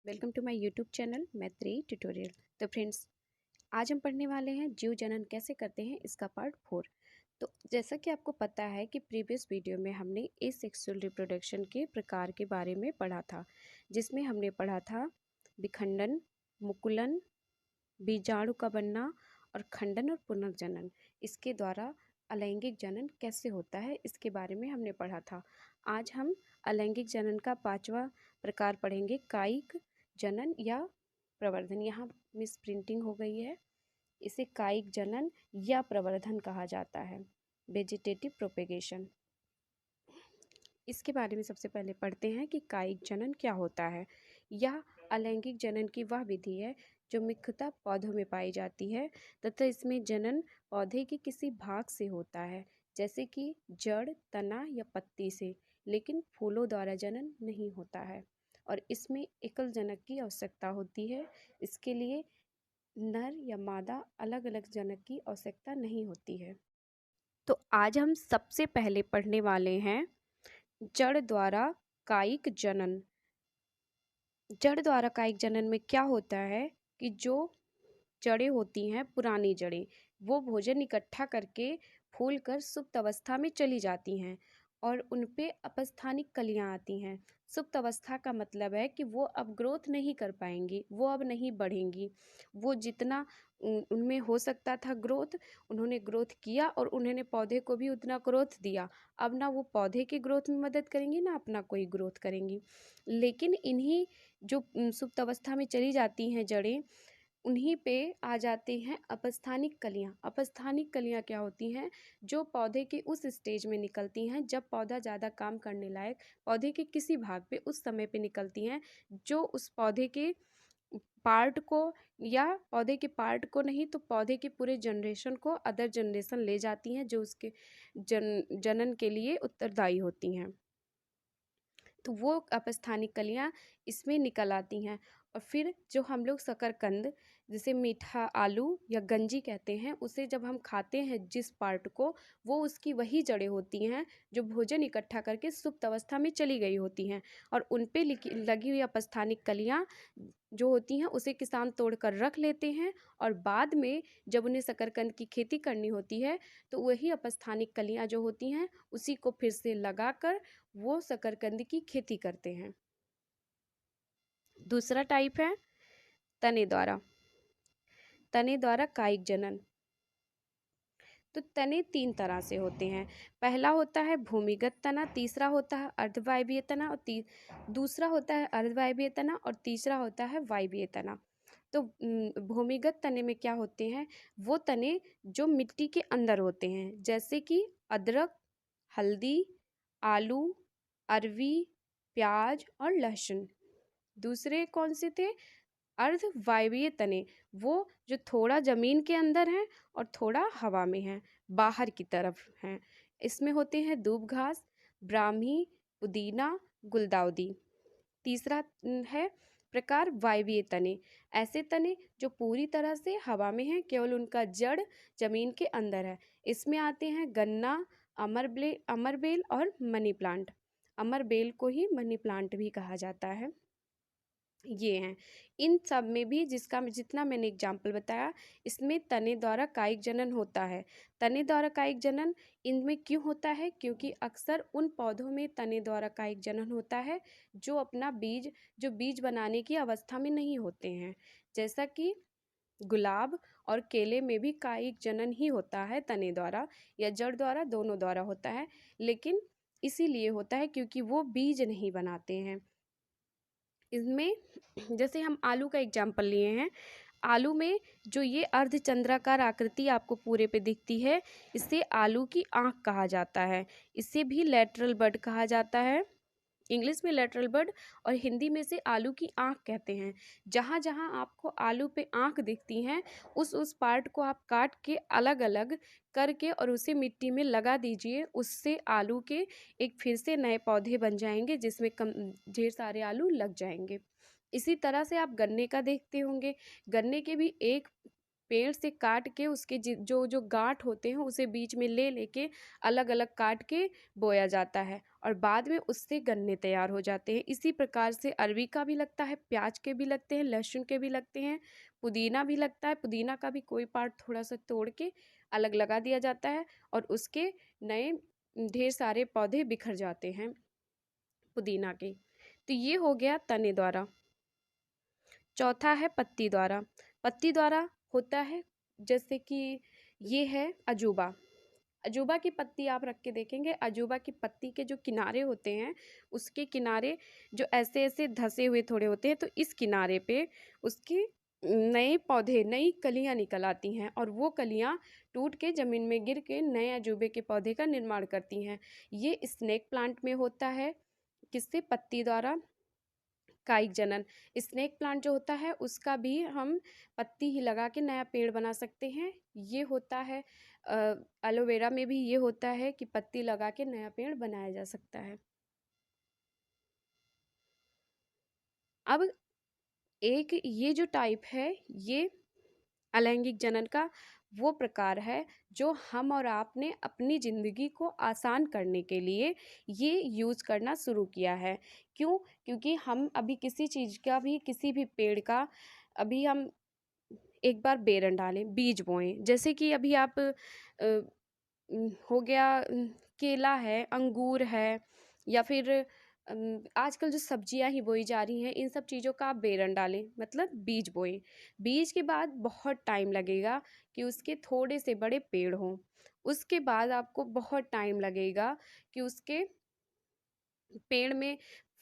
Welcome to my YouTube channel Maitreyi tutorial. तो friends, आज हम पढ़ने वाले हैं जीव जनन कैसे करते हैं इसका पार्ट 4। तो जैसा कि आपको पता है कि प्रीवियस वीडियो में हमने एसेक्सुअल रिप्रोडक्शन के प्रकार के बारे में पढ़ा था, जिसमें हमने पढ़ा था विखंडन, मुकुलन, बीजाणु का बनना और खंडन और पुनर्जनन। इसके द्वारा अलैंगिक जनन कैसे होता है इसके बारे में हमने पढ़ा था। आज हम अलैंगिक जनन का 5वां प्रकार पढ़ेंगे, कायिक जनन या प्रवर्धन। यहाँ मिस प्रिंटिंग हो गई है, इसे कायिक जनन या प्रवर्धन कहा जाता है, वेजिटेटिव प्रोपेगेशन। इसके बारे में सबसे पहले पढ़ते हैं कि कायिक जनन क्या होता है। यह अलैंगिक जनन की वह विधि है जो मुख्यतः पौधों में पाई जाती है तथा इसमें जनन पौधे के किसी भाग से होता है, जैसे कि जड़, तना या पत्ती से, लेकिन फूलों द्वारा जनन नहीं होता है और इसमें एकल जनक की आवश्यकता होती है। इसके लिए नर या मादा अलग अलग जनक की आवश्यकता नहीं होती है। तो आज हम सबसे पहले पढ़ने वाले हैं जड़ द्वारा कायिक जनन। जड़ द्वारा कायिक जनन में क्या होता है कि जो जड़ें होती हैं, पुरानी जड़ें, वो भोजन इकट्ठा करके फूल कर सुप्त अवस्था में चली जाती हैं और उन पे अपस्थानिक कलियां आती हैं। सुप्त अवस्था का मतलब है कि वो अब ग्रोथ नहीं कर पाएंगी, वो अब नहीं बढ़ेंगी। वो जितना उनमें हो सकता था ग्रोथ, उन्होंने ग्रोथ किया और उन्होंने पौधे को भी उतना ग्रोथ दिया। अब ना वो पौधे के ग्रोथ में मदद करेंगी, ना अपना कोई ग्रोथ करेंगी। लेकिन इन्हीं जो सुप्त अवस्था में चली जाती हैं जड़ें, उन्हीं पे आ जाते हैं अपस्थानिक कलियां। अपस्थानिक कलियां क्या होती हैं? जो पौधे के उस स्टेज में निकलती हैं जब पौधा ज़्यादा काम करने लायक, पौधे के किसी भाग पे उस समय पे निकलती हैं, जो उस पौधे के पार्ट को, या पौधे के पार्ट को नहीं तो पौधे के पूरे जनरेशन को अदर जनरेशन ले जाती हैं, जो उसके जनन के लिए उत्तरदायी होती हैं। तो वो अपस्थानिक कलियां इसमें निकल आती हैं और फिर जो हम लोग शकरकंद, जिसे मीठा आलू या गंजी कहते हैं, उसे जब हम खाते हैं जिस पार्ट को, वो उसकी वही जड़ें होती हैं जो भोजन इकट्ठा करके सुप्त अवस्था में चली गई होती हैं और उन पे लगी हुई अपस्थानिक कलियां जो होती हैं उसे किसान तोड़कर रख लेते हैं और बाद में जब उन्हें शकरकंद की खेती करनी होती है तो वही अपस्थानिक कलियां जो होती हैं उसी को फिर से लगाकर वो शकरकंद की खेती करते हैं। दूसरा टाइप है तने द्वारा। तने द्वारा कायिक जनन। तो तने 3 तरह से होते हैं। पहला होता है भूमिगत तना, तीसरा होता है अर्धवायवीय तना और दूसरा होता है अर्धवायवीय तना और तीसरा होता है वायवीय तना। तो भूमिगत तने में क्या होते हैं? वो तने जो मिट्टी के अंदर होते हैं, जैसे कि अदरक, हल्दी, आलू, अरवी, प्याज और लहसुन। दूसरे कौन से थे? अर्धवायवीय तने, वो जो थोड़ा जमीन के अंदर हैं और थोड़ा हवा में हैं, बाहर की तरफ हैं। इसमें होते हैं दूब घास, ब्राह्मी, पुदीना, गुलदाउदी। तीसरा है प्रकार वायवीय तने। ऐसे तने जो पूरी तरह से हवा में हैं, केवल उनका जड़ जमीन के अंदर है। इसमें आते हैं गन्ना, अमरबेल और मनी प्लांट। अमरबेल को ही मनी प्लांट भी कहा जाता है। ये हैं। इन सब में भी जितना मैंने एग्जाम्पल बताया, इसमें तने द्वारा कायिक जनन होता है। तने द्वारा कायिक जनन इनमें क्यों होता है? क्योंकि अक्सर उन पौधों में तने द्वारा कायिक जनन होता है जो बीज बनाने की अवस्था में नहीं होते हैं। जैसा कि गुलाब और केले में भी कायिक जनन ही होता है, तने द्वारा या जड़ द्वारा, दोनों द्वारा होता है। लेकिन इसीलिए होता है क्योंकि वो बीज नहीं बनाते हैं। इसमें जैसे हम आलू का एग्जाम्पल लिए हैं, आलू में जो ये अर्धचंद्राकार आकृति आपको पूरे पे दिखती है, इसे आलू की आँख कहा जाता है। इसे भी लेटरल बड कहा जाता है। इंग्लिश में लेटरल बड और हिंदी में से आलू की आँख कहते हैं। जहाँ जहाँ आपको आलू पे आँख दिखती हैं, उस पार्ट को आप काट के अलग अलग करके और उसे मिट्टी में लगा दीजिए। उससे आलू के एक फिर से नए पौधे बन जाएंगे जिसमें ढेर सारे आलू लग जाएंगे। इसी तरह से आप गन्ने का देखते होंगे। गन्ने के भी एक पेड़ से काट के उसके जो जो गांठ होते हैं उसे बीच में ले लेके अलग अलग काट के बोया जाता है और बाद में उससे गन्ने तैयार हो जाते हैं। इसी प्रकार से अरवी का भी लगता है, प्याज के भी लगते हैं, लहसुन के भी लगते हैं, पुदीना भी लगता है। पुदीना का भी कोई पार्ट थोड़ा सा तोड़ के अलग लगा दिया जाता है और उसके नए ढेर सारे पौधे बिखर जाते हैं पुदीना के। तो ये हो गया तने द्वारा। चौथा है पत्ती द्वारा। पत्ती द्वारा होता है जैसे कि ये है अजूबा। अजूबा की पत्ती आप रख के देखेंगे, अजूबा की पत्ती के जो किनारे होते हैं उसके किनारे जो ऐसे ऐसे धसे हुए थोड़े होते हैं, तो इस किनारे पे उसके नए पौधे, नई कलियां निकल आती हैं और वो कलियां टूट के ज़मीन में गिर के नए अजूबे के पौधे का निर्माण करती हैं। ये स्नेक प्लांट में होता है। किससे? पत्ती द्वारा। कायिक जनन। स्नेक प्लांट जो होता है उसका भी हम पत्ती ही लगा के नया पेड़ बना सकते हैं। ये होता है एलोवेरा में भी ये होता है कि पत्ती लगा के नया पेड़ बनाया जा सकता है। अब एक ये जो टाइप है ये अलैंगिक जनन का वो प्रकार है जो हम और आपने अपनी ज़िंदगी को आसान करने के लिए ये यूज़ करना शुरू किया है। क्यों? क्योंकि हम अभी किसी चीज़ का भी, किसी भी पेड़ का अभी हम एक बार बेरन डालें, बीज बोएं। जैसे कि अभी आप हो गया केला है, अंगूर है, या फिर आजकल जो सब्जियां ही बोई जा रही हैं, इन सब चीज़ों का आप बेरन डालें, मतलब बीज बोएं। बीज के बाद बहुत टाइम लगेगा कि उसके थोड़े से बड़े पेड़ हों। उसके बाद आपको बहुत टाइम लगेगा कि उसके पेड़ में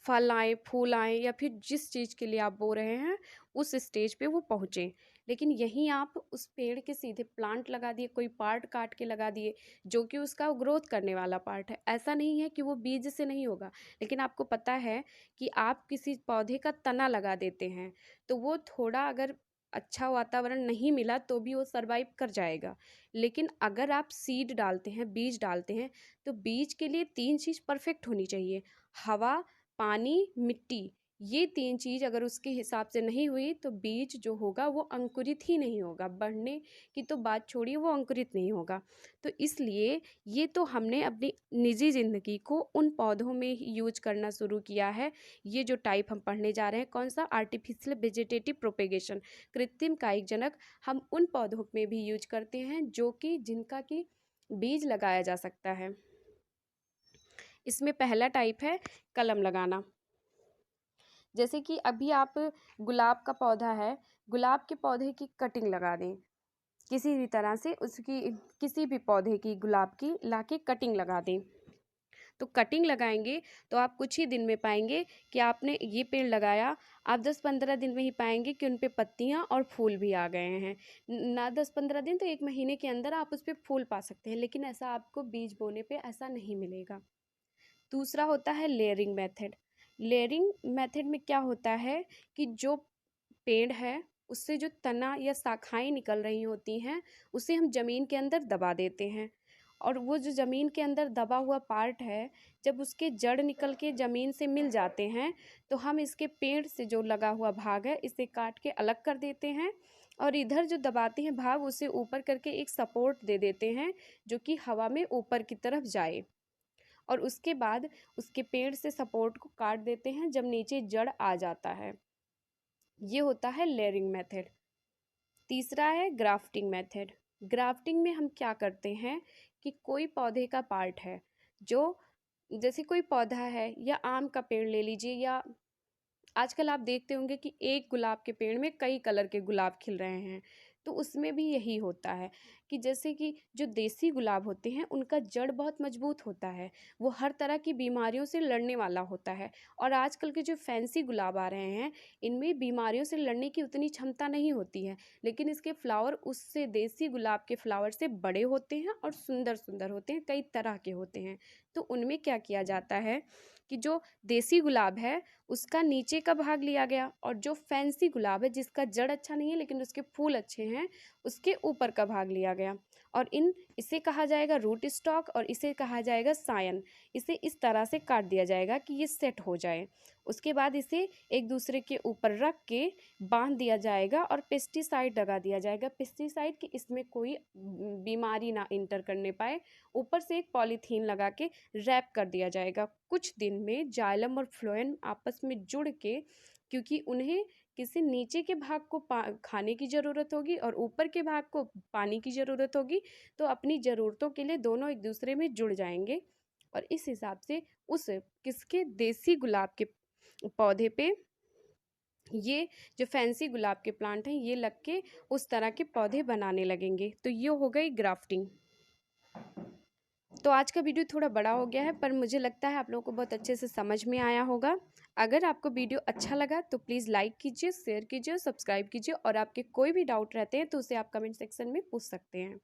फल आए, फूल आए, या फिर जिस चीज़ के लिए आप बो रहे हैं उस स्टेज पे वो पहुँचे। लेकिन यहीं आप उस पेड़ के सीधे प्लांट लगा दिए, कोई पार्ट काट के लगा दिए जो कि उसका ग्रोथ करने वाला पार्ट है। ऐसा नहीं है कि वो बीज से नहीं होगा, लेकिन आपको पता है कि आप किसी पौधे का तना लगा देते हैं तो वो थोड़ा अगर अच्छा वातावरण नहीं मिला तो भी वो सरवाइव कर जाएगा। लेकिन अगर आप सीड डालते हैं, बीज डालते हैं, तो बीज के लिए 3 चीज़ परफेक्ट होनी चाहिए। हवा, पानी, मिट्टी। ये 3 चीज़ अगर उसके हिसाब से नहीं हुई तो बीज जो होगा वो अंकुरित ही नहीं होगा। बढ़ने की तो बात छोड़िए, वो अंकुरित नहीं होगा। तो इसलिए ये तो हमने अपनी निजी ज़िंदगी को उन पौधों में ही यूज़ करना शुरू किया है। ये जो टाइप हम पढ़ने जा रहे हैं, कौन सा? आर्टिफिशियल वेजिटेटिव प्रोपेगेशन, कृत्रिम कायिक जनक, हम उन पौधों में भी यूज़ करते हैं जो कि जिनका कि बीज लगाया जा सकता है। इसमें पहला टाइप है कलम लगाना। जैसे कि अभी आप गुलाब का पौधा है, गुलाब के पौधे की कटिंग लगा दें, किसी भी तरह से उसकी, किसी भी पौधे की गुलाब की लाके कटिंग लगा दें। तो कटिंग लगाएंगे तो आप कुछ ही दिन में पाएंगे कि आपने ये पेड़ लगाया, आप 10-15 दिन में ही पाएंगे कि उन पे पत्तियां और फूल भी आ गए हैं। ना 10-15 दिन तो 1 महीने के अंदर आप उस पे फूल पा सकते हैं, लेकिन ऐसा आपको बीज बोने पे ऐसा नहीं मिलेगा। दूसरा होता है लेयरिंग मेथड। लेयरिंग मेथड में क्या होता है कि जो पेड़ है उससे जो तना या शाखाएं निकल रही होती हैं उसे हम ज़मीन के अंदर दबा देते हैं, और वो जो ज़मीन के अंदर दबा हुआ पार्ट है, जब उसके जड़ निकल के ज़मीन से मिल जाते हैं तो हम इसके पेड़ से जो लगा हुआ भाग है इसे काट के अलग कर देते हैं, और इधर जो दबाते हैं भाग उसे ऊपर करके एक सपोर्ट दे देते हैं जो कि हवा में ऊपर की तरफ जाए, और उसके बाद उसके पेड़ से सपोर्ट को काट देते हैं जब नीचे जड़ आ जाता है। ये होता है लेयरिंग मेथड। तीसरा है ग्राफ्टिंग मेथड। ग्राफ्टिंग में हम क्या करते हैं कि कोई पौधे का पार्ट है, जो जैसे कोई पौधा है या आम का पेड़ ले लीजिए, या आजकल आप देखते होंगे कि एक गुलाब के पेड़ में कई कलर के गुलाब खिल रहे हैं, तो उसमें भी यही होता है कि जैसे कि जो देसी गुलाब होते हैं उनका जड़ बहुत मजबूत होता है, वो हर तरह की बीमारियों से लड़ने वाला होता है। और आजकल के जो फैंसी गुलाब आ रहे हैं इनमें बीमारियों से लड़ने की उतनी क्षमता नहीं होती है, लेकिन इसके फ्लावर उससे, देसी गुलाब के फ्लावर से बड़े होते हैं और सुंदर सुंदर होते हैं, कई तरह के होते हैं। तो उनमें क्या किया जाता है कि जो देसी गुलाब है उसका नीचे का भाग लिया गया, और जो फैंसी गुलाब है जिसका जड़ अच्छा नहीं है लेकिन उसके फूल अच्छे हैं, उसके ऊपर का भाग लिया गया। और इसे कहा जाएगा रूट स्टॉक और इसे कहा जाएगा सायन। इसे इस तरह से काट दिया जाएगा कि ये सेट हो जाए। उसके बाद इसे एक दूसरे के ऊपर रख के बांध दिया जाएगा और पेस्टिसाइड लगा दिया जाएगा। पेस्टिसाइड कि इसमें कोई बीमारी ना इंटर करने पाए। ऊपर से एक पॉलीथीन लगा के रैप कर दिया जाएगा। कुछ दिन में जाइलम और फ्लोएम आपस में जुड़ के, क्योंकि उन्हें किसी नीचे के भाग को खाने की ज़रूरत होगी और ऊपर के भाग को पानी की ज़रूरत होगी, तो अपनी ज़रूरतों के लिए दोनों एक दूसरे में जुड़ जाएंगे। और इस हिसाब से उस किसके देसी गुलाब के पौधे पे ये जो फैंसी गुलाब के प्लांट हैं ये लग के उस तरह के पौधे बनाने लगेंगे। तो ये हो गई ग्राफ्टिंग। तो आज का वीडियो थोड़ा बड़ा हो गया है, पर मुझे लगता है आप लोगों को बहुत अच्छे से समझ में आया होगा। अगर आपको वीडियो अच्छा लगा तो प्लीज़ लाइक कीजिए, शेयर कीजिए, सब्सक्राइब कीजिए, और आपके कोई भी डाउट रहते हैं तो उसे आप कमेंट सेक्शन में पूछ सकते हैं।